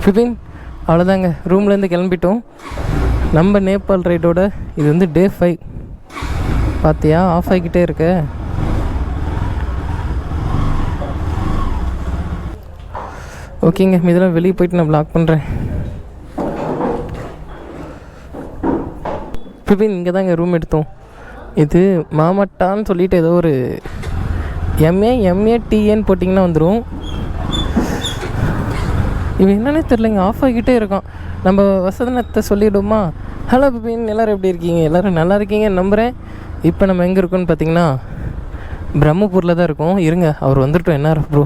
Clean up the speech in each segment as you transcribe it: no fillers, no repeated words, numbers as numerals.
ஃபிபின் அவ்வளோதாங்க, ரூம்லேருந்து கிளம்பிட்டோம். நம்ம நேபாள் ரைடோட இது வந்து டே 5. பார்த்தியா, ஆஃப் ஆகிக்கிட்டே இருக்க. ஓகேங்க, இதெல்லாம் வெளியே போயிட்டு நான் ப்ளாக் பண்ணுறேன். ஃபிபின் இங்கே தாங்க ரூம் எடுத்தோம். இது மாமட்டான்னு சொல்லிட்டு ஏதோ ஒரு MATN போட்டிங்கன்னா வந்துடும். இவன் என்னன்னே தெரிலங்க, ஆஃப் ஆகிக்கிட்டே இருக்கான். நம்ம வசதனத்தை சொல்லிவிடுமா? ஹலோ பிபின், எல்லோரும் எப்படி இருக்கீங்க? எல்லோரும் நல்லா இருக்கீங்கன்னு நம்புகிறேன். இப்போ நம்ம எங்கே இருக்கோன்னு பார்த்தீங்கன்னா பிரம்மபூரில் தான் இருக்கோம். இருங்க, அவர் வந்துட்டோம். என்ன ப்ரோ,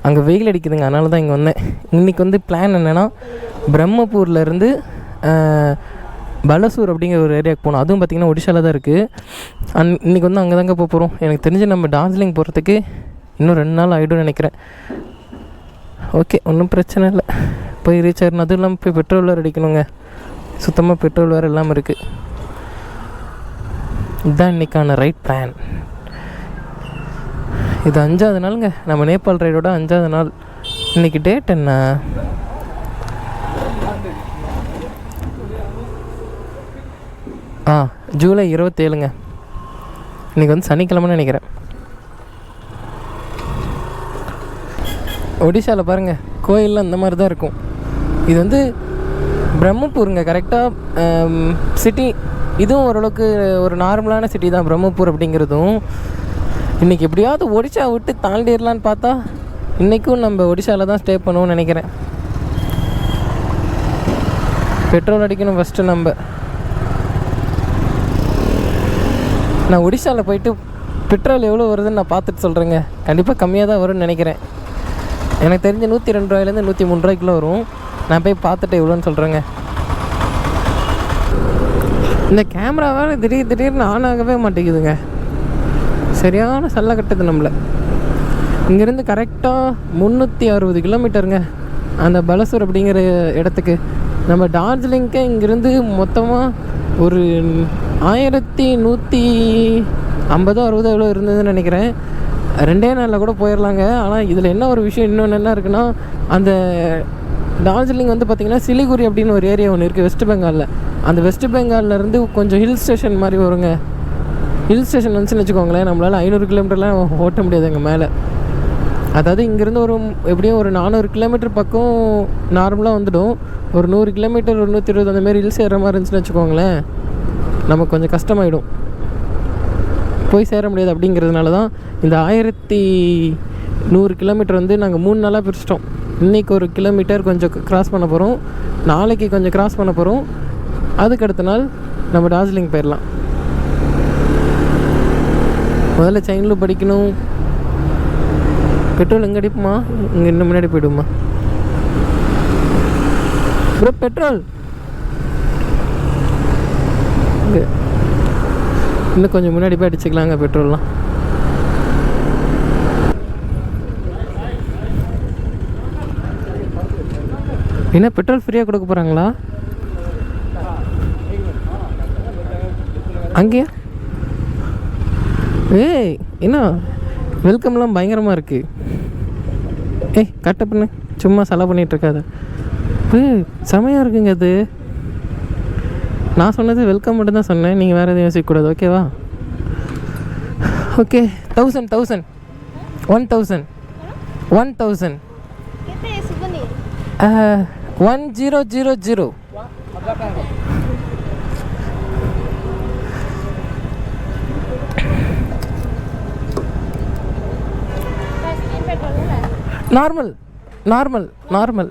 அங்கே வெயில் அடிக்குதுங்க, அதனால தான் இங்கே வந்தேன். இன்றைக்கி வந்து பிளான் என்னென்னா, பிரம்மபூர்லேருந்து பலசூர் அப்படிங்கிற ஒரு ஏரியாவுக்கு போகணும். அதுவும் பார்த்திங்கன்னா ஒடிஷாவில் தான் இருக்குது. இன்றைக்கி வந்து அங்கே தாங்க போக போகிறோம். எனக்கு தெரிஞ்சு நம்ம டார்ஜிலிங் போகிறதுக்கு இன்னும் 2 நாள் ஆகிடும்னு நினைக்கிறேன். ஓகே, ஒன்றும் பிரச்சனை இல்லை, போய் ரீச் ஆகிடணும். அதுவும் இல்லாமல் போய் பெட்ரோல் வேறு அடிக்கணுங்க. சுத்தமாக பெட்ரோல் வேறு இல்லாமல் இருக்குது. இதுதான் இன்றைக்கான ரைட் பிளான். இது 5வது நாளுங்க, நம்ம நேபாள் ரைடோட 5வது நாள். இன்றைக்கி டேட் என்ன? ஜூலை 27ங்க. இன்றைக்கி வந்து சனிக்கிழமைன்னு நினைக்கிறேன். ஒடிஷாவில் பாருங்கள், கோயிலெலாம் இந்த மாதிரி தான் இருக்கும். இது வந்து பிரம்மபூருங்க, கரெக்டாக சிட்டி. இதுவும் ஓரளவுக்கு ஒரு நார்மலான சிட்டி தான் பிரம்மபூர் அப்படிங்கிறதும். இன்றைக்கி எப்படியாவது ஒடிஷா விட்டு தாண்டிடலான்னு பார்த்தா இன்றைக்கும் நம்ம ஒடிஷாவில் தான் ஸ்டே பண்ணுவோம்னு நினைக்கிறேன். பெட்ரோல் அடிக்கணும் ஃபஸ்ட்டு நம்ம. நான் ஒடிஷாவில் போயிட்டு பெட்ரோல் எவ்வளோ வருதுன்னு நான் பார்த்துட்டு சொல்கிறேங்க. கண்டிப்பாக கம்மியாக தான் வரும்னு நினைக்கிறேன். எனக்கு தெரிஞ்ச 102 ரூபாயிலேருந்து 103 ரூபாய்க்குள்ளே வரும். நான் போய் பார்த்துட்டு எவ்வளோன்னு சொல்கிறேங்க. இந்த கேமராவால் திடீர்னு ஆன் ஆகவே மாட்டேங்குதுங்க. சரியான சல்ல கட்டுது நம்மளை. இங்கேருந்து கரெக்டாக 360 கிலோமீட்டருங்க அந்த பலசூர் அப்படிங்கிற இடத்துக்கு. நம்ம டார்ஜிலிங்க்கே இங்கேருந்து மொத்தமாக ஒரு 1150 60 எவ்வளோ இருந்ததுன்னு நினைக்கிறேன். 2 நாளில் கூட போயிடலாங்க. ஆனால் இதில் என்ன ஒரு விஷயம், இன்னொன்று என்ன இருக்குன்னா, அந்த டார்ஜிலிங் வந்து பார்த்திங்கன்னா சிலிகுரி அப்படின்னு ஒரு ஏரியா ஒன்று இருக்குது வெஸ்ட் பெங்காலில். அந்த வெஸ்ட் பெங்கால்லேருந்து கொஞ்சம் ஹில் ஸ்டேஷன் மாதிரி வருங்க. ஹில் ஸ்டேஷன் வந்துச்சுன்னு வச்சுக்கோங்களேன், நம்மளால் 500 கிலோமீட்டர்லாம் ஓட்ட முடியாது எங்கள் மேலே. அதாவது இங்கேருந்து ஒரு எப்படியும் ஒரு 400 கிலோமீட்டர் பக்கம் நார்மலாக வந்துடும். ஒரு 100 கிலோமீட்டர் ஒரு 120 அந்தமாரி ஹில்ஸ் ஏற மாதிரி இருந்துச்சுன்னு வச்சுக்கோங்களேன், நமக்கு கொஞ்சம் கஷ்டமாயிடும், போய் சேர முடியாது. அப்படிங்கிறதுனால தான் இந்த 1100 கிலோமீட்டர் வந்து நாங்கள் 3 நாளாக பிரிச்சிட்டோம். இன்றைக்கி ஒரு கிலோமீட்டர் கொஞ்சம் கிராஸ் பண்ண போகிறோம், நாளைக்கு கொஞ்சம் கிராஸ் பண்ண போகிறோம், அதுக்கு அடுத்த நாள் நம்ம டார்ஜிலிங் போயிடலாம். முதல்ல செயின்லும் படிக்கணும். பெட்ரோல் எங்கே அடிப்புமா? இங்கே இன்னும் முன்னாடி போய்டுமா ப்ரோ? பெட்ரோல் இங்கே இன்னும் கொஞ்சம் முன்னாடி போய் அடிச்சுக்கலாங்க பெட்ரோல்லாம். என்ன பெட்ரோல் ஃப்ரீயாக கொடுக்க போகிறாங்களா அங்கேயா? ஏய், என்ன வெல்கம்லாம் பயங்கரமாக இருக்குது. ஏய், கட்ட பண்ணு, சும்மா செலவு பண்ணிகிட்ருக்காது. செமையாக இருக்குங்க அது. நான் சொன்னது வெல்கம் மட்டும் தான் சொன்னேன், நீங்கள் வேறு எதுவும் யோசிக்கக்கூடாது, ஓகேவா? Okay, 1000 1000 1000 1000 1000. Normal normal normal.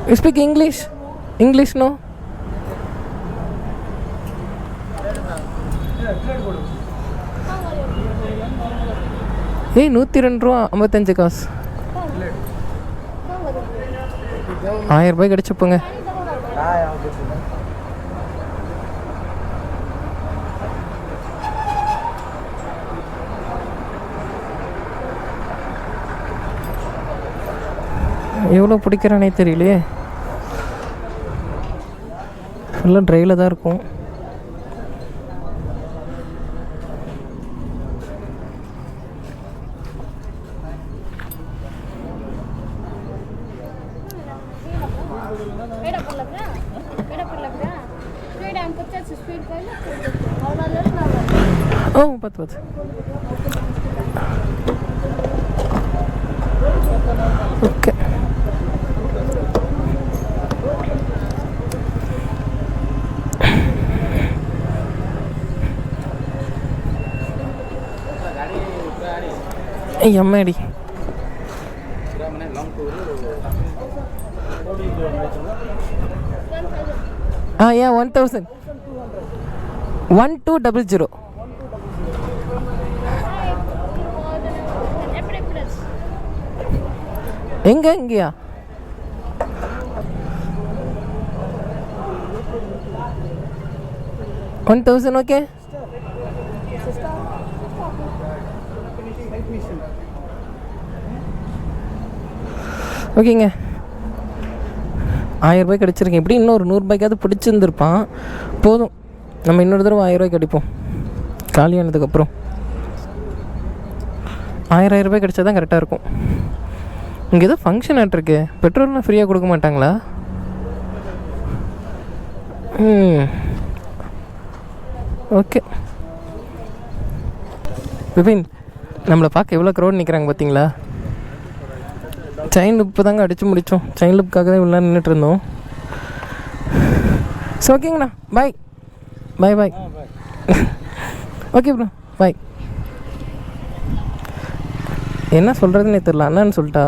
You speak English? English no? ஏய், 102 ரூபா 55 காசு. 1000 ரூபாய் கிடச்சிப்போங்க. எவ்வளோ பிடிக்கிறானே தெரியலையே. ஃபுல்லாக ட்ரைவில் தான் இருக்கும். ஓ பார்த்து ஓகே. எம்மாடி yeah 1000 1200 எங்கேயா 1000 ஓகே. ஓகேங்க 1000 ரூபாய் கிடச்சிருக்கேன். இப்படி இன்னொரு 100 ரூபாய்க்காவது பிடிச்சிருந்துருப்பான். போதும், நம்ம இன்னொரு தடவை 1000 ரூபாய்க்கு அடிப்போம். காலியானதுக்கப்புறம் 1000 ரூபாய் கிடச்சா தான் கரெக்டாக இருக்கும். இங்கே ஏதோ ஃபங்க்ஷன் ஆகிட்டுருக்கு. பெட்ரோல்லாம் ஃப்ரீயாக கொடுக்க மாட்டாங்களா? ஓகே. விபின், நம்மளை பார்க்க எவ்வளோ க்ரௌட் நிற்கிறாங்க பார்த்தீங்களா? செயின் லுப்பு தாங்க அடித்து முடித்தோம். செயின் லுப்புக்காக தான் இவ்வளோ நின்றுட்டு இருந்தோம். ஸோ ஓகேங்கண்ணா, பாய் பாய் பாய். ஓகே ப்ரோ, பாய். என்ன சொல்கிறதுன்னே தெரில. அண்ணான்னு சொல்லிட்டா.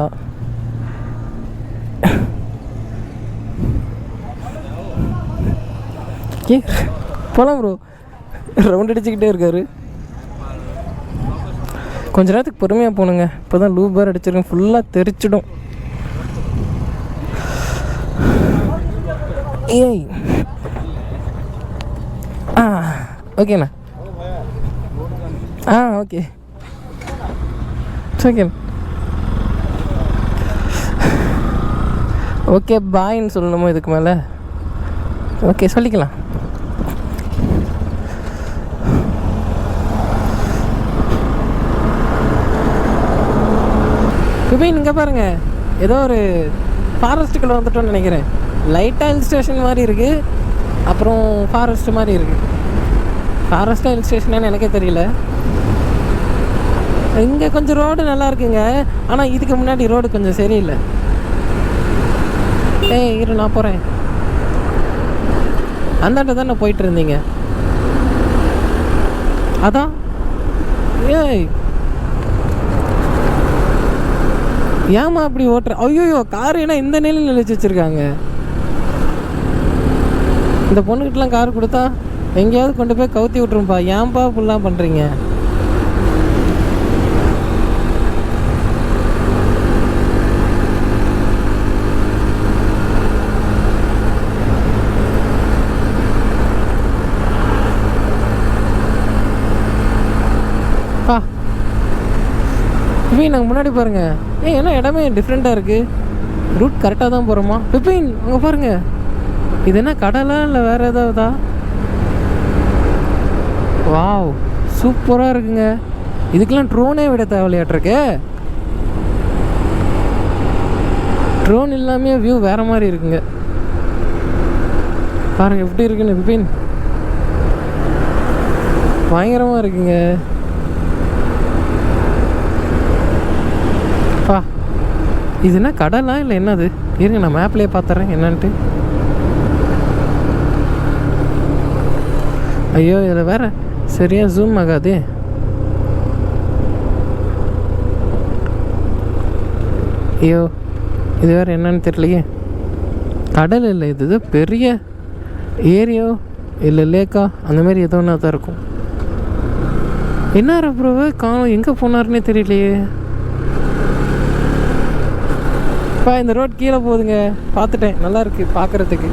ஏ போகலாம் ப்ரோ. ரவுண்ட் அடிச்சுக்கிட்டே இருக்காரு. கொஞ்ச நேரத்துக்கு பொறுமையாக போகணுங்க. இப்போ தான் லூப் பார் அடிச்சிருக்கேன். ஃபுல்லாக தெரிச்சிடும். ஏய் ஓகேண்ணா. ஓகே ஓகே ஓகே பாய்ன்னு சொல்லணுமோ இதுக்கு மேலே? ஓகே சொல்லிக்கலாம். இப்போ இங்கே பாருங்கள், ஏதோ ஒரு ஃபாரஸ்ட்டுக்குள்ளே வந்துட்டோன்னு நினைக்கிறேன். லைட்டாக ஹில் ஸ்டேஷன் மாதிரி இருக்குது, அப்புறம் ஃபாரஸ்ட்டு மாதிரி இருக்குது. ஃபாரஸ்ட்டாக ஹில் ஸ்டேஷனான்னு எனக்கே தெரியல. இங்கே கொஞ்சம் ரோடு நல்லா இருக்குங்க, ஆனால் இதுக்கு முன்னாடி ரோடு கொஞ்சம் சரியில்லை. இரு நான் போகிறேன். அந்தாண்ட தான் நான் போயிட்டு இருந்தீங்க. அதான் ஏமா அப்படி ஓட்டுற? ஐயோ, கார் ஏன்னா இந்த நிலையில் நிலைச்சி வச்சுருக்காங்க. இந்த பொண்ணுக்கிட்டலாம் கார் கொடுத்தா எங்கேயாவது கொண்டு போய் கவுத்தி விட்ரும்பா. ஏன்பா இப்படிலாம் பண்ணுறீங்க? பிபின் நாங்கள் முன்னாடி பாருங்கள். ஏன்னா இடமே டிஃப்ரெண்ட்டாக இருக்குது. ரூட் கரெக்டாக தான் போகிறோமா? பிபின் அங்கே பாருங்கள். இது என்ன கடலா இல்லை வேறு ஏதாவதா? வாவ், சூப்பராக இருக்குங்க. இதுக்கெல்லாம் ட்ரோனே விட தேவையாட்டிருக்கு. ட்ரோன் இல்லாமே வியூ வேறு மாதிரி இருக்குங்க. பாருங்கள் எப்படி இருக்குன்னு பிபின். பயங்கரமாக இருக்குங்க. இது என்ன கடலா இல்லை என்னது? இருங்க நான் மேப்லேயே பார்த்துறேன் என்னன்ட்டு. ஐயோ, இதில் வேறு சரியாக ஜூம் ஆகாது. ஐயோ, இது வேறு என்னன்னு தெரியலையே. கடல் இல்லை, இது பெரிய ஏரியோ இல்லை லேக்கா அந்த மாதிரி ஏதோ ஒன்றா தான் இருக்கும். என்ன அப்புறம் காணும், எங்கே போனாருன்னே தெரியலையே. இந்த ரோட் கீழே போகுதுங்க, பார்த்துட்டேன். நல்லா இருக்கு பார்க்குறதுக்கு.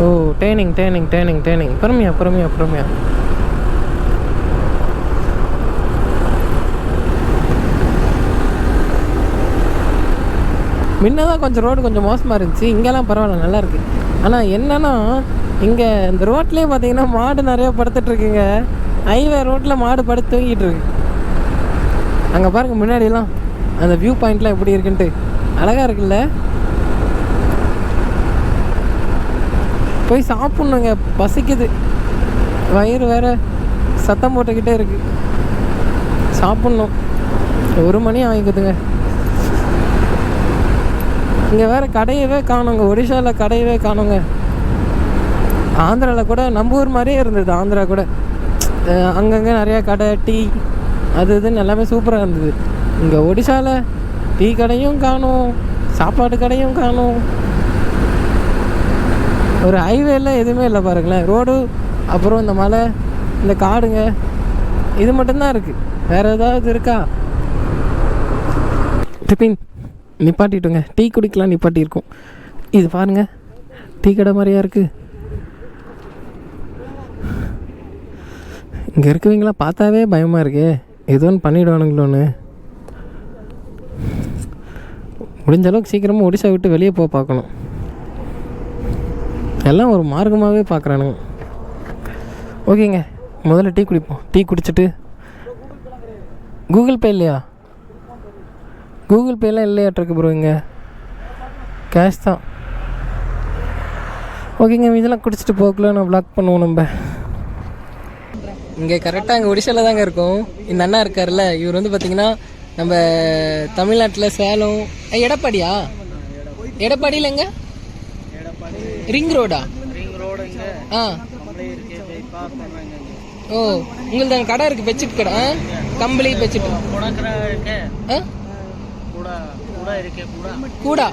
ஓ, டேர்னிங் டேர்னிங் டேர்னிங் டேர்னிங். பொறுமையா பொறுமையா பொறுமையா. முன்னதான் கொஞ்சம் ரோடு கொஞ்சம் மோசமாக இருந்துச்சு. இங்கெல்லாம் பரவாயில்ல, நல்லா இருக்கு. ஆனால் என்னன்னா இங்கே இந்த ரோட்லேயே பார்த்தீங்கன்னா மாடு நிறையா படுத்துட்ருக்குங்க. ஹைவே ரோட்டில் மாடு படுத்து தூங்கிட்டு இருக்கு. அங்கே பாருங்கள் முன்னாடிலாம் அந்த வியூ பாயிண்ட்லாம் எப்படி இருக்குன்ட்டு. அழகாக இருக்குல்ல? போய் சாப்பிட்ணுங்க, பசிக்குது, வயிறு வேறு சத்தம் போட்டுக்கிட்டே இருக்குது, சாப்பிட்ணும். 1 மணி ஆகிக்குதுங்க. இங்கே வேறு கடையவே காணுங்க, ஒடிஷாவில் கடையவே காணுங்க. ஆந்திராவில் கூட நம்ம ஊர் மாதிரியே இருந்தது. ஆந்திரா கூட அங்கங்கே நிறையா கடை, டீ அது இதுன்னு எல்லாமே சூப்பராக இருந்தது. இங்கே ஒடிஷாவில் டீ கடையும் காணும், சாப்பாடு கடையும் காணும், ஒரு ஹைவேல எதுவுமே இல்லை பாருங்களேன். ரோடு, அப்புறம் இந்த மலை, இந்த காடுங்க, இது மட்டும்தான் இருக்குது. வேறு ஏதாவது இருக்கா? டிஃபின் நிப்பாட்டிட்டுங்க, டீ குடிக்கலாம் நிப்பாட்டியிருக்கோம். இது பாருங்கள், டீ கடை மாதிரியா இருக்குது. இங்கே இருக்குவீங்களா பார்த்தாவே பயமாக இருக்கே, ஏதோ ஒன்று பண்ணிவிடுவானுங்களோன்னு. முடிஞ்ச அளவுக்கு சீக்கிரமாக ஒடிசா விட்டு வெளியே போக பார்க்கணும். எல்லாம் ஒரு மார்க்கமாகவே பார்க்குறானுங்க. ஓகேங்க, முதல்ல டீ குடிப்போம். டீ குடிச்சிட்டு கூகுள் பே இல்லையா? கூகுள் பேலாம் இல்லையாட்டிருக்கு ப்ரோ, இங்கே கேஷ் தான். ஓகேங்க, இதெல்லாம் குடிச்சிட்டு போகல நான் வ்ளாக் பண்ணுவோம். நம்ம இங்கே கரெக்டாக இங்கே ஒடிசாவில் தாங்க இருக்கோம். இந்த அண்ணா இருக்கார்ல, இவர் வந்து பார்த்திங்கன்னா நம்ம தமிழ்நாட்டில் சேலம் எடப்பாடியா? எடப்பாடியில் எங்க ரிங் ரோடா? ஆ, ஓ, உங்களுக்கு அங்கே கடை இருக்குது, பெட்ஷீட் கடை, கம்பளி பெட்ஷீட் கூடா.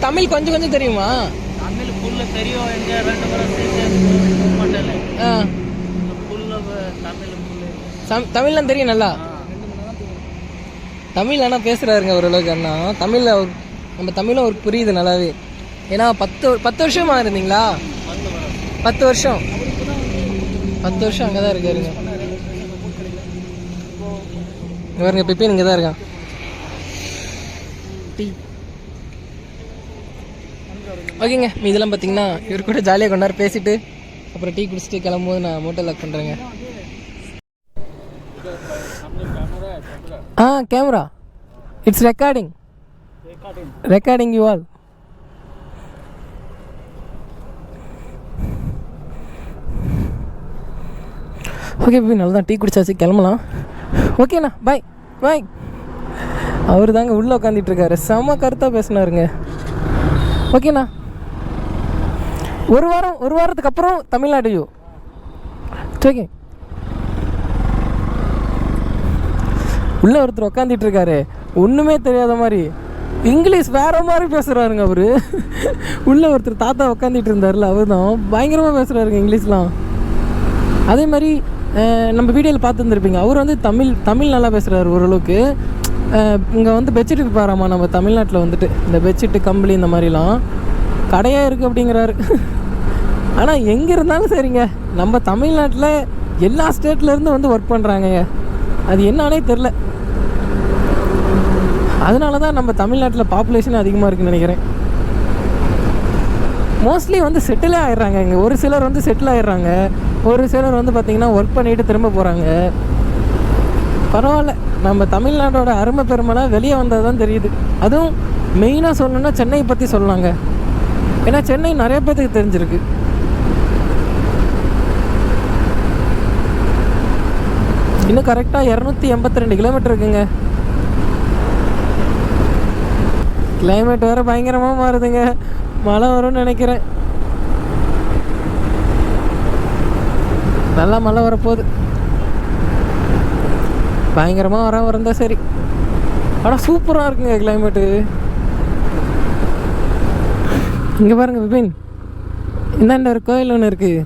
தமிழ் கொஞ்சம் கொஞ்சம் தெரியுமா? தமிழ்லாம் தெரியும் நல்லா. தமிழ் ஆனால் பேசுகிறாருங்க ஓரளவுக்கு அண்ணா. தமிழில் நம்ம தமிழும் அவருக்கு புரியுது நல்லாவே. ஏன்னா 10 வருஷமா இருந்தீங்களா? 10 வருஷம் அங்கே தான் இருக்காருங்க. பாருங்க, பிப்பின் இங்கே தான் இருக்கான். டீ ஓகேங்க. இதெல்லாம் பார்த்தீங்கன்னா இவர் கூட ஜாலியாக கொண்டாரு பேசிட்டு அப்புறம் டீ குடிச்சிட்டு கிளம்பும்போது நான் மோட்டோ லாக் பண்ணுறேங்க. Camera it's recording you all. Okay பிபி, நல்லா தான் டீ குடிச்சாச்சு, கிளம்பலாம். ஓகேண்ணா, பாய் பாய். அவர் தாங்க உள்ளே உட்காந்துட்ருக்காரு, செம்ம கருத்தாக பேசினாருங்க. ஓகேண்ணா, ஒரு வாரத்துக்கு அப்புறம் தமிழ்நாடு. ஓகே, உள்ளே ஒருத்தர் உட்காந்துட்ருக்காரு, ஒன்றுமே தெரியாத மாதிரி இங்கிலீஷ் வேறு மாதிரி பேசுகிறாருங்க அவர். உள்ளே ஒருத்தர் தாத்தா உட்காந்துட்டு இருந்தார்ல, அவர் தான் பயங்கரமாக பேசுகிறாருங்க இங்கிலீஷ்லாம். அதே மாதிரி நம்ம வீடியோவில் பார்த்துருந்துருப்பீங்க, அவர் வந்து தமிழ் நல்லா பேசுகிறாரு ஓரளவுக்கு. இங்கே வந்து பெட்ஷீட் விற்பாராமா நம்ம தமிழ்நாட்டில் வந்துட்டு, இந்த பெட்ஷீட்டு கம்பளி இந்த மாதிரிலாம் கடையாக இருக்குது அப்படிங்கிறாரு. ஆனால் எங்கே இருந்தாலும் சரிங்க, நம்ம தமிழ்நாட்டில் எல்லா ஸ்டேட்லேருந்து வந்து ஒர்க் பண்ணுறாங்க. அது என்னானே தெரில. அதனால தான் நம்ம தமிழ்நாட்டில் பாப்புலேஷன் அதிகமாக இருக்குதுன்னு நினைக்கிறேன். மோஸ்ட்லி வந்து செட்டிலே ஆகிடுறாங்க இங்கே. ஒரு சிலர் வந்து செட்டில் ஆகிடுறாங்க, ஒரு சிலர் வந்து பார்த்திங்கன்னா ஒர்க் பண்ணிவிட்டு திரும்ப போகிறாங்க. பரவாயில்ல, நம்ம தமிழ்நாட்டோட அருமை பெருமைலாம் வெளியே வந்தது தான் தெரியுது. அதுவும் மெயினாக சொல்லணுன்னா சென்னையை பற்றி சொல்லலாங்க. ஏன்னா சென்னை நிறைய பேருக்கு தெரிஞ்சிருக்கு. இன்னும் கரெக்டாக 282 கிலோமீட்டர் இருக்குங்க. கிளைமேட் வேறு பயங்கரமாக மாறுதுங்க, மழை வரும்னு நினைக்கிறேன். நல்லா மழை வரப்போகுது, பயங்கரமாக வரந்தா சரி. ஆனால் சூப்பராக இருக்குங்க கிளைமேட்டு. இங்கே பாருங்கள் விபின், இந்தாண்ட ஒரு கோயில் ஒன்று இருக்குது.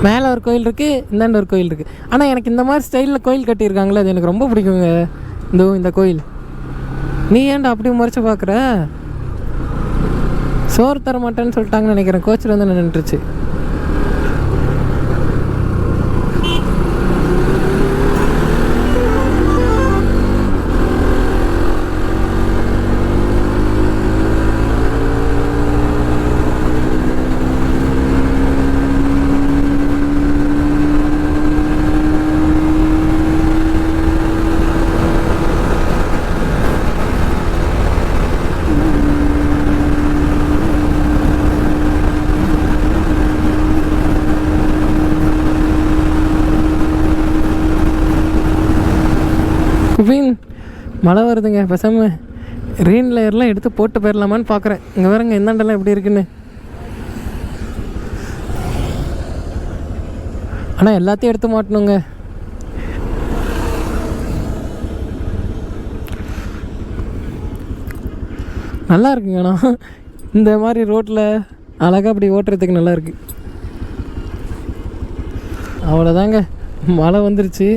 மேலே ஒரு கோயில் இருக்குது, இந்தாண்ட ஒரு கோயில் இருக்குது. ஆனால் எனக்கு இந்த மாதிரி ஸ்டைலில் கோயில் கட்டியிருக்காங்களே, அது எனக்கு ரொம்ப பிடிக்குங்க. இந்த கோயில். நீ ஏன்டா அப்படி முறைச்சி பார்க்குற? சோறு தர மாட்டேன்னு சொல்லிட்டாங்கன்னு நினைக்கிறேன், கோச்சில் வந்து நின்றுச்சு. குபின் மழை வருதுங்க, பேசாமல் ரெயின் லேயர்லாம் எடுத்து போட்டு போயிடலாமான்னு பார்க்குறேன். இங்கே வேறங்க எந்தாண்டெல்லாம் எப்படி இருக்குன்னு. ஆனால் எல்லாத்தையும் எடுத்து மாட்டணுங்க. நல்லா இருக்குங்க. ஆனால் இந்த மாதிரி ரோட்டில் அழகாக அப்படி ஓட்டுறதுக்கு நல்லா இருக்குது. அவ்வளோதாங்க, மழை வந்துருச்சு.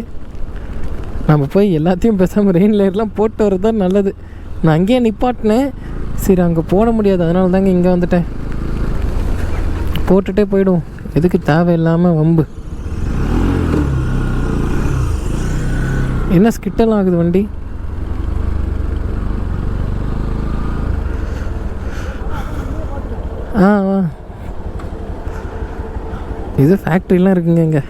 நம்ம போய் எல்லாத்தையும் பேசாமல் ரெயின் லேயர்லாம் போட்டு வர்றது தான் நல்லது. நான் அங்கேயே நிப்பாட்டினேன், சரி அங்கே போட முடியாது, அதனால தாங்க இங்கே வந்துட்டேன். போட்டுகிட்டே போயிடும், எதுக்கு தேவையில்லாமல் வம்பு. என்ன ஸ்கிட்டெல்லாம் ஆகுது வண்டி. இது ஃபேக்ட்ரிலாம் இருக்குங்க இங்கே.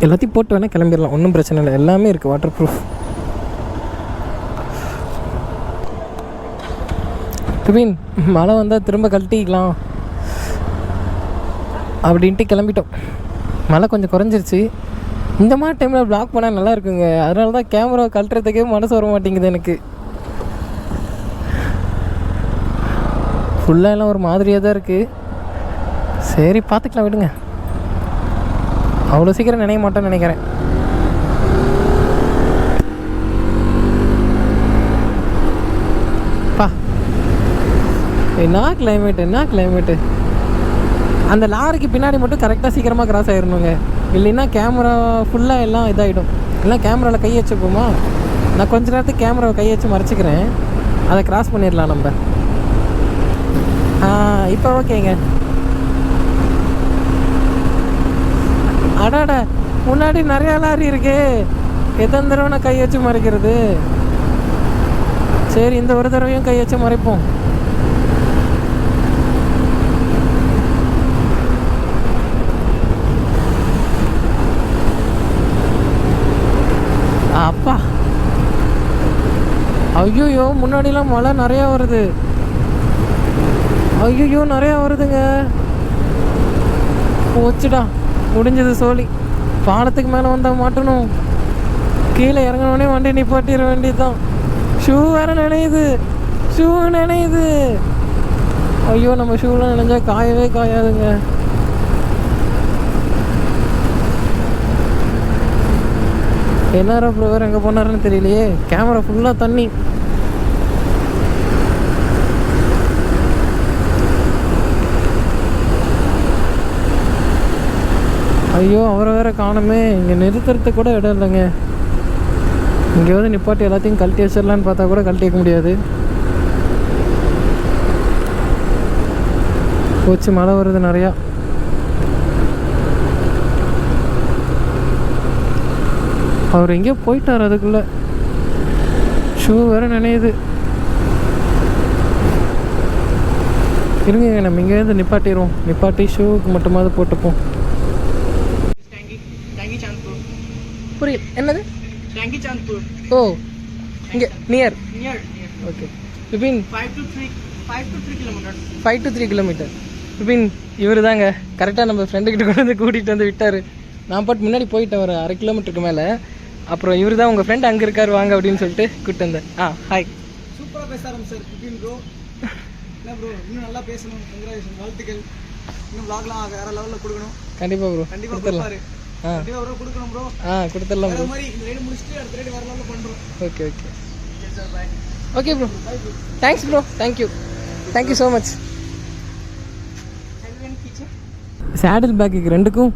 எல்லாத்தையும் போட்டு வேணால் கிளம்பிடலாம், ஒன்றும் பிரச்சனை இல்லை. எல்லாமே இருக்குது, வாட்டர் ப்ரூஃப். மீன் மழை வந்தால் திரும்ப கழட்டிக்கலாம் அப்படின்ட்டு கிளம்பிட்டோம். மழை கொஞ்சம் குறைஞ்சிருச்சு. இந்த மாதிரி டைமில் ப்ளாக் பண்ணால் நல்லா இருக்குங்க. அதனால தான் கேமரா கழட்டுறதுக்கே மனசு வர மாட்டேங்குது எனக்கு. ஃபுல்லாக எல்லாம் ஒரு மாதிரியாக தான் இருக்குது. சரி பார்த்துக்கலாம், விடுங்க. அவ்வளோ சீக்கிரம் நினைக்க மாட்டேன்னு நினைக்கிறேன். பா என்ன கிளைமேட்டு. அந்த லாரிக்கு பின்னாடி மட்டும் கரெக்டாக சீக்கிரமாக கிராஸ் ஆகிடணுங்க, இல்லைன்னா கேமரா ஃபுல்லாக எல்லாம் இதாகிடும். இல்லை கேமராவில் கை வச்சுப்போமா, நான் கொஞ்ச நேரத்துக்கு கேமராவை கை வச்சு மறைச்சிக்கிறேன், அதை கிராஸ் பண்ணிடலாம் நம்ம. இப்போ ஓகேங்க. அடாடா, முன்னாடி நிறையா லாரி இருக்கு, எத்தனை தடவை நான் கை வச்சு மறைக்கிறது. சரி, இந்த ஒரு தடவையும் கை வச்சு மறைப்போம். அப்பா, ஐயோ முன்னாடிலாம் மழை நிறையா வருது. ஐயோ நிறையா வருதுங்க. போச்சுடா, முடிஞ்சது சோழி. பாலத்துக்கு மேலே வந்தால் மாட்டணும், கீழே இறங்கினோடனே வண்டி நிப்பாட்டிட வேண்டியதுதான். ஷூ வேறு நினையுது. ஐயோ, நம்ம ஷூலாம் நினைஞ்சா காயவே காயாதுங்க. எல்லாரும் அப்புறம் வேறு எங்கே போனாருன்னு தெரியலையே. கேமரா ஃபுல்லாக தண்ணி. ஐயோ, அவரை வேற காணுமே. இங்கே நிறுத்துறதுக்கு கூட இடம் இல்லைங்க. இங்கே வந்து நிப்பாட்டி எல்லாத்தையும் கழட்டி வச்சிடலான்னு பார்த்தா கூட கழட்டி வைக்க முடியாது. போச்சு, மழை வருது நிறையா. அவர் எங்கேயோ போயிட்டார், அதுக்குள்ளே ஷூ வேற நினையுது. இருங்க, நம்ம இங்கேருந்து நிப்பாட்டிடுவோம். நிப்பாட்டி ஷூவுக்கு மட்டுமாவது போட்டுப்போம். புரியல, என்னது? ஓ, இங்கே near. Okay Vipin, 5 to 3 kilometre. Vipin இவர் தாங்க கரெக்டாக நம்ம ஃப்ரெண்டுக்கிட்ட கொண்டு வந்து கூட்டிகிட்டு வந்து விட்டார். நான் பாட்டு முன்னாடி போயிட்டேன் ஒரு 1/2 கிலோமீட்டருக்கு மேலே. அப்புறம் இவர் தான் உங்கள் ஃப்ரெண்ட் அங்கே இருக்கார் வாங்க அப்படின்னு சொல்லிட்டு கூப்பிட்டு வந்தேன். ஹாய். சூப்பராக பேச ஆரம்பிச்சார் குபின் ப்ரோ. என்ன ப்ரோ, இன்னும் நல்லா பேசணும். கங்க்ராச்சுலேஷன், வாழ்த்துக்கள். இன்னும் வ்ளாக்லாம் வேற லெவலில் கொடுக்கணும். கண்டிப்பாக ப்ரோ, கண்டிப்பாக கொடுப்பாரு. கண்டிப்பாக ப்ரோ கொடுக்கணும் ப்ரோ. கொடுத்துடலாம் ப்ரோ. மாதிரி இந்த ரைடு முடிச்சுட்டு அடுத்த ரைடு வேற லெவலில் பண்ணுறோம். Okay okay bro. Thanks bro, thank you so much. Saddle பேக்குக்கு ரெண்டுக்கும்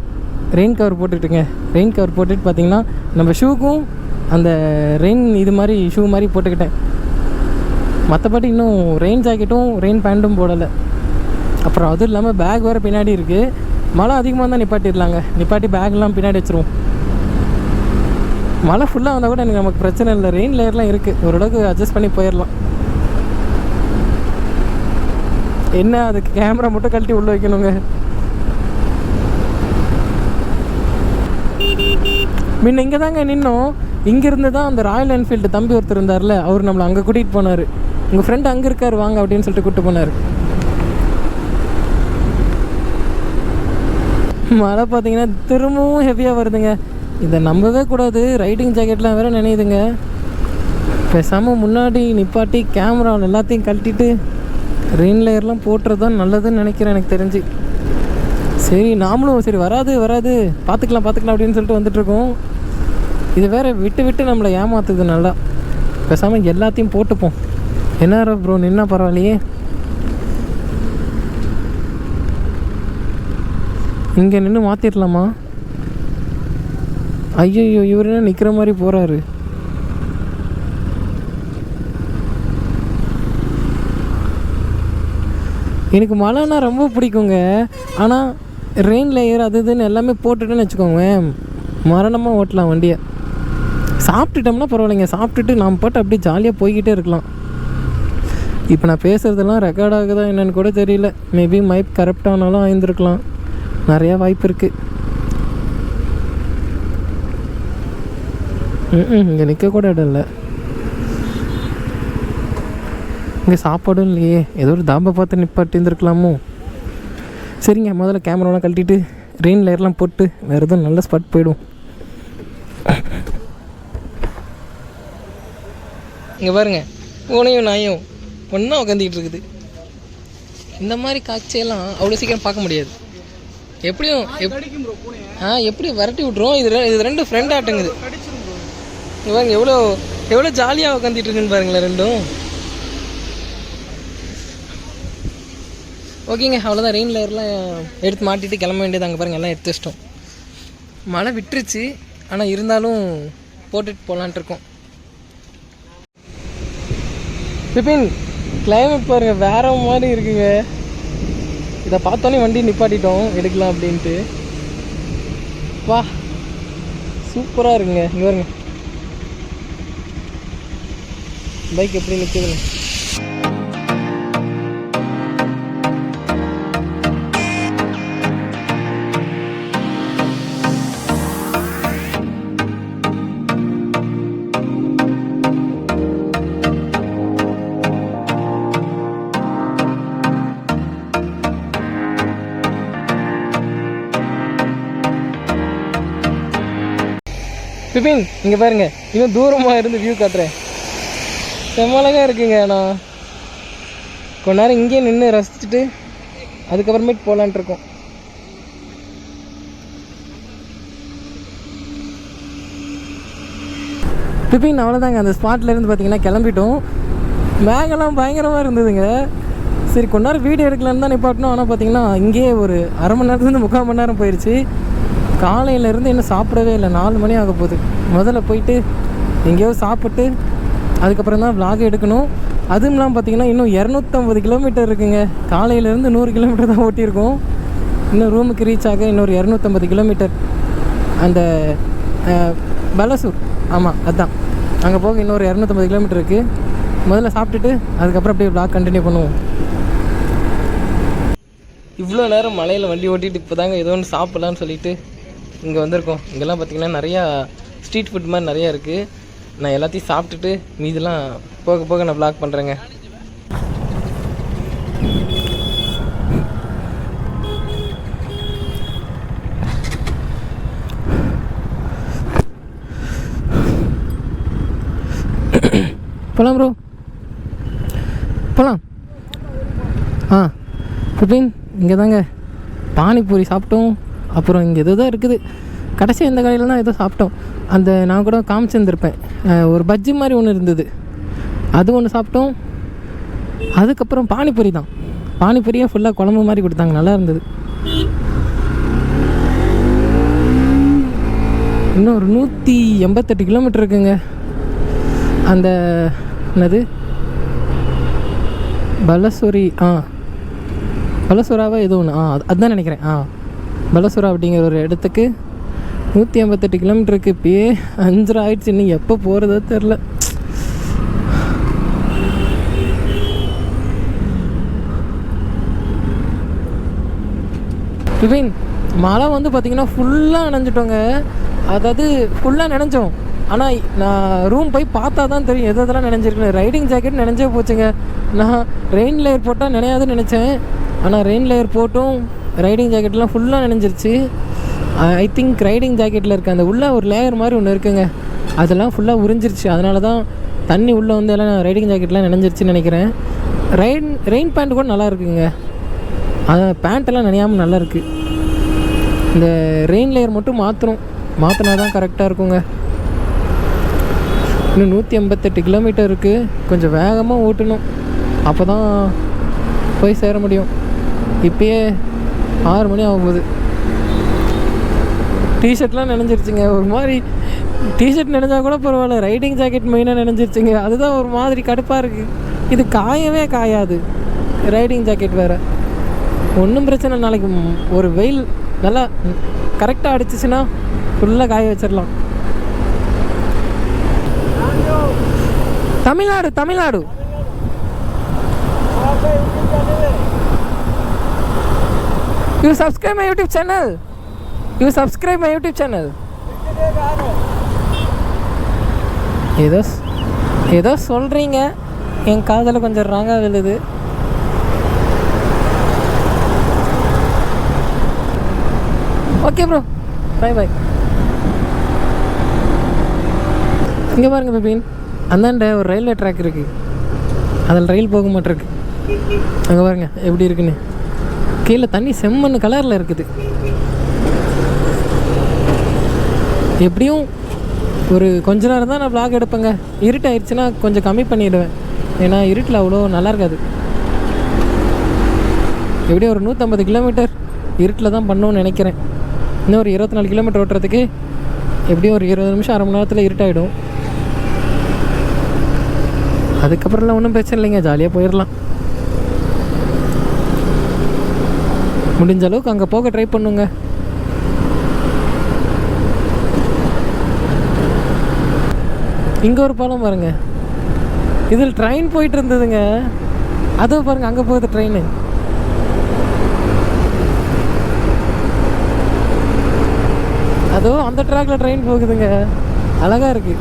ரெயின் கவர் போட்டுட்டுங்க. ரெயின் கவர் போட்டுட்டு பார்த்தீங்கன்னா நம்ம ஷூக்கும் அந்த ரெயின் இது மாதிரி ஷூ மாதிரி போட்டுக்கிட்டேன். மற்றபடி இன்னும் ரெயின் ஜாக்கெட்டும் ரெயின் பேண்ட்டும் போடலை. அப்புறம் அதுவும் இல்லாமல் பேக் வேறு பின்னாடி இருக்குது. மழை அதிகமாக இருந்தால் நிப்பாட்டிடலாங்க. நிப்பாட்டி பேக்லாம் பின்னாடி வச்சுருவோம். மழை ஃபுல்லாக வந்தால் கூட எனக்கு நமக்கு பிரச்சனை இல்லை. ரெயின் லேயர்லாம் இருக்குது, ஓரளவுக்கு அட்ஜஸ்ட் பண்ணி போயிடலாம். என்ன, அதுக்கு கேமரா மட்டும் கழட்டி உள்ளே வைக்கணுங்க. முன்ன இங்கே தாங்க நின்னோம். இங்கேருந்து தான் அந்த ராயல் என்ஃபீல்டு தம்பி ஒருத்தர் இருந்தார்ல, அவர் நம்மளை அங்கே கூட்டிகிட்டு போனார். உங்கள் ஃப்ரெண்டு அங்கே இருக்கார் வாங்க அப்படின்னு சொல்லிட்டு கூப்பிட்டு போனார். மழை பார்த்தீங்கன்னா திரும்பவும் ஹெவியாக வருதுங்க. இதை நம்பவே கூடாது. ரைடிங் ஜாக்கெட்லாம் வேறு நினையுதுங்க. பேசாமல் முன்னாடி நிப்பாட்டி கேமரா எல்லாத்தையும் கழட்டிட்டு ரெயின் லேயர்லாம் போட்டுறது தான் நல்லதுன்னு நினைக்கிறேன் எனக்கு தெரிஞ்சு. சரி நாமளும் சரி வராது பார்த்துக்கலாம் அப்படின்னு சொல்லிட்டு வந்துட்டுருக்கோம். இது வேறு விட்டு நம்மளை ஏமாத்துது நல்லா. பேசாமல் எல்லாத்தையும் போட்டுப்போம். என்ன ப்ரோ நின்னா பரவாயில்லையே. இங்கே நின்று மாற்றிடலாமா? ஐயோ இவர் என்ன நிற்கிற மாதிரி போகிறாரு. எனக்கு மழைன்னா ரொம்ப பிடிக்குங்க. ஆனால் ரெயின் லேயர் அது இதுன்னு எல்லாமே போட்டுட்டுன்னு வச்சுக்கோங்க, மரணமாக ஓட்டலாம் வண்டியை. சாப்பிட்டுட்டோம்னா பரவாயில்லைங்க, சாப்பிட்டுட்டு நாம் பாட்டு அப்படியே ஜாலியாக போய்கிட்டே இருக்கலாம். இப்போ நான் பேசுகிறதெல்லாம் ரெக்கார்ட் ஆகுதா என்னன்னு கூட தெரியல. மேபி மைக் கரெக்டானாலும் ஆயிருந்துருக்கலாம், நிறையா வாய்ப்பு இருக்குது. இங்கே நிற்கக்கூட இடம் இல்லை. இங்கே சாப்பாடும் இல்லையே, ஏதோ ஒரு தாபா பார்த்து நிப்பாட்டி இருந்துருக்கலாமோ. சரிங்க, முதல்ல கேமராலாம் கழட்டிட்டு ரெயின் லேயர்லாம் போட்டு வேறு எதுவும் நல்ல ஸ்பாட் போயிடும். இங்கே பாருங்க, பூனையும் நாயும் ஒன்றா உட்காந்துக்கிட்டு இருக்குது. இந்த மாதிரி காட்சியெல்லாம் அவ்வளோ சீக்கிரம் பார்க்க முடியாது. எப்படியும் எப்படி விரட்டி விட்ருவோம். இது ரெண்டு ஃப்ரெண்ட் ஆட்டுங்குது. பாருங்க எவ்வளோ ஜாலியாக உட்காந்துட்டு இருக்குன்னு பாருங்களேன் ரெண்டும். ஓகேங்க, அவ்வளோதான். ரெயின் லேயர்லாம் எடுத்து மாட்டிட்டு கிளம்ப வேண்டியது. அங்கே பாருங்கள் எல்லாம் எடுத்து வச்சிட்டோம். மழை விட்டுருச்சு, ஆனால் இருந்தாலும் போட்டுட்டு போகலான்ட்டு இருக்கோம். பிபின், கிளைமேட் பாருங்கள் வேற மாதிரி இருக்குங்க. இதை பார்த்தோன்னே வண்டி நிப்பாட்டிட்டோம் எடுக்கலாம் அப்படின்ட்டு. வா சூப்பராக இருக்குங்க. இங்கே பாருங்க பைக் எப்படி நிற்குதுங்க. பிபின் இங்கே பாருங்க, இன்னும் தூரமாக இருந்து வியூ காட்டுறேன். செம்மழகாக இருக்குங்க. நான் கொஞ்ச நேரம் இங்கேயே நின்று ரசிச்சுட்டு அதுக்கப்புறமேட்டு போகலான்ட்டு இருக்கோம். பிபின் அவ்வளோதாங்க, அந்த ஸ்பாட்லேருந்து பார்த்தீங்கன்னா கிளம்பிட்டோம். மேகெல்லாம் பயங்கரமாக இருந்ததுங்க. சரி கொஞ்ச நேரம் வீடியோ எடுக்கலான்னு தான் நிப்பாட்டணும். ஆனால் பார்த்தீங்கன்னா இங்கேயே ஒரு அரை மணி நேரத்துலேருந்து 3/4 மணி நேரம் போயிடுச்சு. காலையிலேருந்து இன்னும் சாப்பிடவே இல்லை, 4 மணி ஆக போகுது. முதல்ல போயிட்டு எங்கேயோ சாப்பிட்டு அதுக்கப்புறம் தான் vlog எடுக்கணும். அதுவும் இல்லாமல் பார்த்திங்கன்னா இன்னும் 250 கிலோமீட்டர் இருக்குங்க. காலையிலேருந்து 100 கிலோமீட்டர் தான் ஓட்டியிருக்கோம். இன்னும் ரூமுக்கு ரீச் ஆக இன்னொரு 250 கிலோமீட்டர். அந்த பலசூர், ஆமாம் அதுதான், அங்கே போக இன்னொரு 250 கிலோமீட்டர் இருக்குது. முதல்ல சாப்பிட்டுட்டு அதுக்கப்புறம் அப்படியே vlog கண்டினியூ பண்ணுவோம். இவ்வளோ நேரம் மலையில் வண்டி ஓட்டிட்டு இப்போ தாங்க ஏதோ ஒன்று சாப்பிட்லான்னு சொல்லிட்டு இங்கே வந்திருக்கோம். இங்கெல்லாம் பார்த்திங்கன்னா நிறையா ஸ்ட்ரீட் ஃபுட் மாதிரி நிறையா இருக்குது. நான் எல்லாத்தையும் சாப்பிட்டுட்டு மீதெல்லாம் போக போக நான் vlog பண்ணுறேங்க. போகலாம் ப்ரோ, போகலாம். பிபின் இங்கே தாங்க பானிபூரி சாப்பிட்டோம். அப்புறம் இங்கே எதோ தான் இருக்குது. கடைசியாக இந்த கடையில் தான் ஏதோ சாப்பிட்டோம். அந்த நான் கூட காமிச்சிருந்துருப்பேன், ஒரு பஜ்ஜி மாதிரி ஒன்று இருந்தது, அது ஒன்று சாப்பிட்டோம். அதுக்கப்புறம் பானிபூரி தான். பானிபூரியாக ஃபுல்லாக குழம்பு மாதிரி கொடுத்தாங்க, நல்லா இருந்தது. இன்னும் ஒரு 188 கிலோமீட்டர் இருக்குங்க. அந்த என்னது பலசூரி, பலசூராவா ஏதோ ஒன்று, அதுதான் நினைக்கிறேன். பலசூரா அப்படிங்கிற ஒரு இடத்துக்கு 158 கிலோமீட்டருக்கு. இப்பயே 5 ஆயிடுச்சு. இன்னும் எப்போ போகிறதோ தெரில. பிபின் மழை வந்து பார்த்திங்கன்னா ஃபுல்லாக நனைஞ்சிட்டோங்க. அதாவது ஃபுல்லாக நனைஞ்சோம். ஆனால் நான் ரூம் போய் பார்த்தா தான் தெரியும் எதெல்லாம் நினைஞ்சிருக்குன்னு. ரைடிங் ஜாக்கெட் நினைஞ்சே போச்சுங்க. நான் ரெயின் லேயர் போட்டால் நினையாதுன்னு நினச்சேன். ஆனால் ரெயின் லேயர் போட்டும் ரைடிங் ஜாக்கெட்லாம் ஃபுல்லாக நினைஞ்சிருச்சு. ஐ திங்க் ரைடிங் ஜாக்கெட்டில் இருக்க அந்த உள்ள ஒரு லேயர் மாதிரி ஒன்று இருக்குங்க, அதெல்லாம் ஃபுல்லாக உறிஞ்சிருச்சு. அதனால தான் தண்ணி உள்ளே வந்து எல்லாம் ரைடிங் ஜாக்கெட்லாம் நினைஞ்சிருச்சுன்னு நினைக்கிறேன். ரெயின் பேண்ட் கூட நல்லா இருக்குங்க. அது பேண்ட்டெல்லாம் நினையாமல் நல்லா இருக்குது. இந்த ரெயின் லேயர் மட்டும் மாற்றினா தான் கரெக்டாக இருக்குங்க. இன்னும் 158 கிலோமீட்டர் இருக்குது. கொஞ்சம் வேகமாக ஓட்டணும், அப்போ தான் போய் சேர முடியும். இப்போயே 6 மணி ஆகும்போது டிஷர்ட்லாம் நினைஞ்சிருச்சுங்க. ஒரு மாதிரி டிஷர்ட் நினைஞ்சா கூட பரவாயில்ல, ரைடிங் ஜாக்கெட் மெயினாக நினைஞ்சிருச்சுங்க. அதுதான் ஒரு மாதிரி கடுப்பாக இருக்குது. இது காயவே காயாது, ரைடிங் ஜாக்கெட் வேறு. ஒன்றும் பிரச்சனை, நாளைக்கு ஒரு வெயில் நல்லா கரெக்டாக அடிச்சிச்சுன்னா ஃபுல்லாக காய வச்சிடலாம். Tamil Nadu You subscribe my YouTube channel. ஏதோ சொல்கிறீங்க, என் காதில் கொஞ்சம் ராங்காக விழுது. Okay bro, bye. இங்கே பாருங்க பிபின், அந்தாண்ட ஒரு ரயில்வே ட்ராக் இருக்குது. அதில் ரயில் போக மாட்டிருக்கு. அங்கே பாருங்க எப்படி இருக்குன்னு. கீழே தண்ணி செம்மண் கலரில் இருக்குது. எப்படியும் ஒரு கொஞ்ச நேரம் தான் நான் vlog எடுப்பேங்க. இருட்டாயிடுச்சுன்னா கொஞ்சம் கம்மி பண்ணிவிடுவேன், ஏன்னா இருட்டில் அவ்வளோ நல்லா இருக்காது. எப்படியும் ஒரு 150 கிலோமீட்டர் இருட்டில் தான் பண்ணணும்னு நினைக்கிறேன். இன்னும் ஒரு 24 கிலோமீட்டர் ஓட்டுறதுக்கு எப்படியும் ஒரு 20 நிமிஷம், அரை மணி நேரத்தில் இருட்டாயிடும். அதுக்கப்புறம்லாம் ஒன்றும் பிரச்சனை இல்லைங்க, ஜாலியாக போயிடலாம். முடிஞ்ச அளவுக்கு அங்கே போக ட்ரை பண்ணுங்க. இங்கே ஒரு பாலம் பாருங்க, இதில் ட்ரெயின் போயிட்டு இருந்ததுங்க. அதோ பாருங்க, அங்கே போகுது ட்ரெயின். அதோ அந்த ட்ராக்ல ட்ரெயின் போகுதுங்க, அழகா இருக்கு.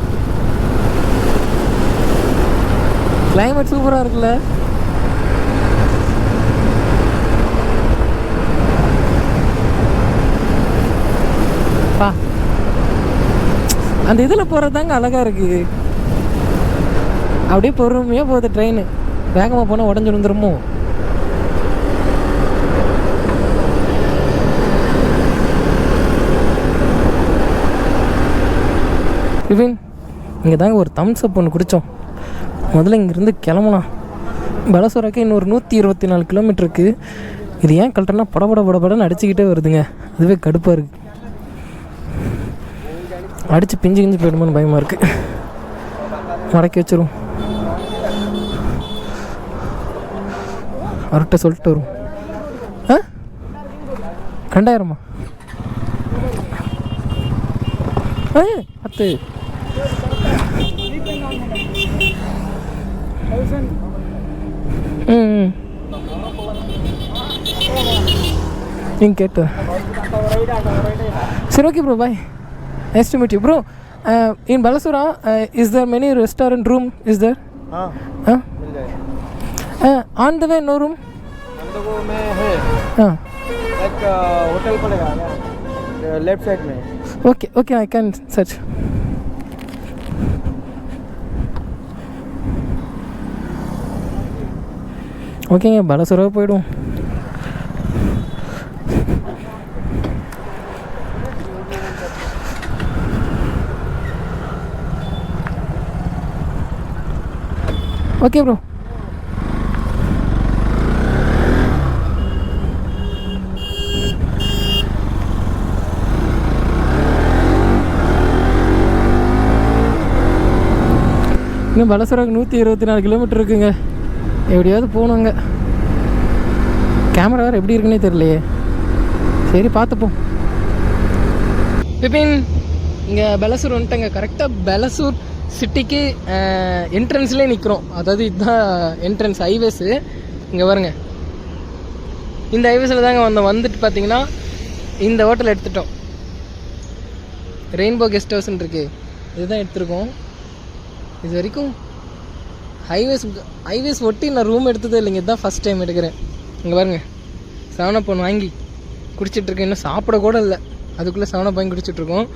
கிளைமேட் சூப்பராக இருக்குல்ல. பா, அந்த இதில் போகிறதாங்க அழகாக இருக்குது. அப்படியே பொறுமையாக போகுது ட்ரெயின். வேகமாக போனால் உடஞ்சி விழுந்துருமோ. இவன் இங்கே தாங்க ஒரு தம்ஸ் அப் ஒன்று குடித்தோம். முதல்ல இங்கேருந்து கிளம்பலாம். பலசோராக்கே இன்னொரு 124 கிலோமீட்டருக்கு. இது ஏன் கழட்டனா படபடன்னு அடிச்சுக்கிட்டே வருதுங்க. அதுவே கடுப்பாக இருக்குது. அடித்து பிஞ்சு போயிடுமோன்னு பயமாக இருக்குது. மடக்கி வச்சிரும். அவர்கிட்ட சொல்லிட்டு வரும். 2000மா? 10. நீங்கள் கேட்டு சரி, okay bro, bye. Nice to meet you, bro. In Balasura, is there many restaurant room? Is there? हाँ. On the way, no room. On the way में है. हाँ. एक होटल पड़ेगा लेफ्ट साइड में. Okay, I can search. ஓகேங்க, பலசுரா போய்டும். Okay bro. இன்னும் பலசுராக்கு 124 கிலோமீட்டர் இருக்குங்க. எப்படியாவது போகணுங்க. கேமரா வேறு எப்படி இருக்குன்னே தெரியலையே. சரி, பார்த்துப்போம். பிபின், இங்கே பெலசூர் வந்துட்டேங்க. கரெக்டாக பெலசூர் சிட்டிக்கு என்ட்ரன்ஸ்லேயே நிற்கிறோம். அதாவது இதுதான் என்ட்ரன்ஸ், ஹைவேஸு. இங்கே பாருங்க, இந்த ஹைவேஸில் தாங்க வந்துட்டு பார்த்தீங்கன்னா இந்த ஹோட்டல் எடுத்துட்டோம். ரெயின்போ கெஸ்ட் ஹவுஸ்ன்னு இருக்குது, இதுதான் எடுத்துருக்கோம். இது வரைக்கும் ஹைவேஸ் ஒட்டி நான் ரூம் எடுத்ததே இல்லைங்க. இதுதான் ஃபஸ்ட் டைம் எடுக்கிறேன். இங்கே பாருங்கள், 7up வாங்கி குடிச்சிட்ருக்கேன். இன்னும் சாப்பிட கூட இல்லை, அதுக்குள்ளே 7up வாங்கி குடிச்சிட்ருக்கோம்.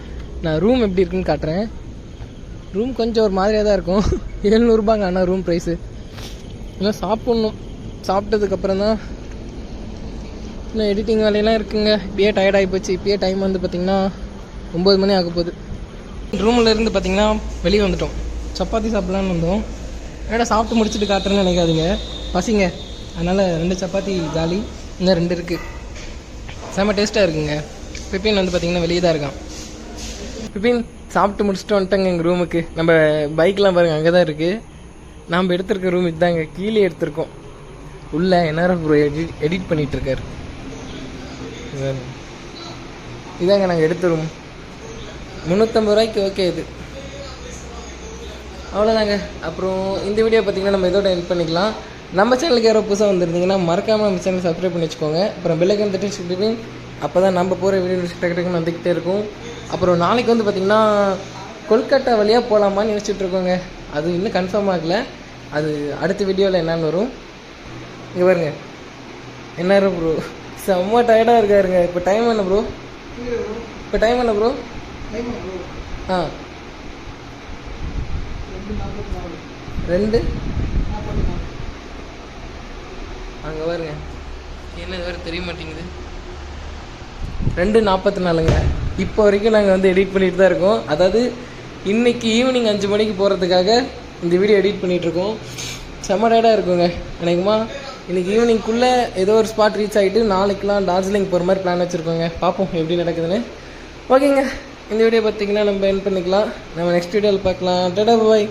நான் ரூம் எப்படி இருக்குன்னு காட்டுறேன். ரூம் கொஞ்சம் ஒரு மாதிரியாக தான் இருக்கும். 700 ஆனால் ரூம் ப்ரைஸு. இல்லை சாப்பிட்ணும். சாப்பிட்டதுக்கப்புறம் தான் இன்னும் எடிட்டிங் வேலையெல்லாம் இருக்குங்க. இப்பயே டயர்டாகி போச்சு. இப்பயே டைம் வந்து பார்த்திங்கன்னா 9 மணி ஆக போகுது. ரூமில் இருந்து பார்த்திங்கன்னா வெளியே வந்துட்டோம். சப்பாத்தி சாப்பிட்லான்னு வந்தோம். என்னடா சாப்பிட்டு முடிச்சுட்டு காட்டுறேன்னு நினைக்காதீங்க, பசிங்க. அதனால் 2 சப்பாத்தி காலி, இன்னும் 2 இருக்குது. செம்ம டேஸ்ட்டாக இருக்குங்க. பிபின் வந்து பார்த்திங்கன்னா வெளியே தான் இருக்கான். பிபின் சாப்பிட்டு முடிச்சுட்டு வந்துட்டோங்க எங்கள் ரூமுக்கு. நம்ம பைக்லாம் பாருங்கள் அங்கே தான் இருக்குது. நாம் எடுத்திருக்க ரூம் இதுதாங்க. கீழே எடுத்திருக்கோம். உள்ளே என்ஆர்எஃப் ப்ரோ எடிட் பண்ணிகிட்ருக்காரு. இதாங்க நாங்கள் எடுத்த ரூம். 350 ரூபாய்க்கு ஓகே இது. அவ்வளோதாங்க. அப்புறம் இந்த வீடியோ பார்த்திங்கன்னா நம்ம இதோட எண்ட் பண்ணிக்கலாம். நம்ம சேனலுக்கு யாரோ புதுசாக வந்திருந்தீங்கன்னா மறக்காமல் நம்ம சேனல் சப்ஸ்கிரைப் பண்ணி வச்சுக்கோங்க. அப்புறம் பெல்லைக்கன் தட்டி வச்சுக்கிட்டு அப்போ தான் நம்ம போகிற வீடியோ டக்கு டக்குன்னு வந்துக்கிட்டே இருக்கும். அப்புறம் நாளைக்கு வந்து பார்த்திங்கன்னா கொல்கட்டா வழியாக போகலாமான்னு யோசிச்சுட்ருக்கோங்க. அது இன்னும் கன்ஃபார்ம் ஆகலை. அது அடுத்த வீடியோவில் என்னென்னு வரும். இங்கே பாருங்க என்ஆர்எஃப் ப்ரோ செம்ம டயர்டாக இருக்காருங்க. இப்போ டைம் என்ன ப்ரோ? இப்போ டைம் என்ன ப்ரோ? ஆ 2 அங்கே பாருங்க என்ன இது வேறு தெரிய மாட்டேங்குது. 2:44ங்க. இப்போ வரைக்கும் நாங்கள் வந்து எடிட் பண்ணிட்டு தான் இருக்கோம். அதாவது இன்றைக்கி ஈவினிங் 5 மணிக்கு போகிறதுக்காக இந்த வீடியோ எடிட் பண்ணிகிட்ருக்கோம். செம்ம டயர்டாக இருக்குங்க. எனக்குமா இன்றைக்கி ஈவினிங்குள்ளே ஏதோ ஒரு ஸ்பாட் ரீச் ஆகிட்டு நாளைக்கெலாம் டார்ஜிலிங் போகிற மாதிரி பிளான் வச்சுருக்கோங்க. பார்ப்போம் எப்படி நடக்குதுன்னு. ஓகேங்க, இந்த வீடியோ பார்த்திங்கன்னா நம்ம எண்ட் பண்ணிக்கலாம். நம்ம நெக்ஸ்ட் வீடியோவில் பார்க்கலாம். டாடா பாய்.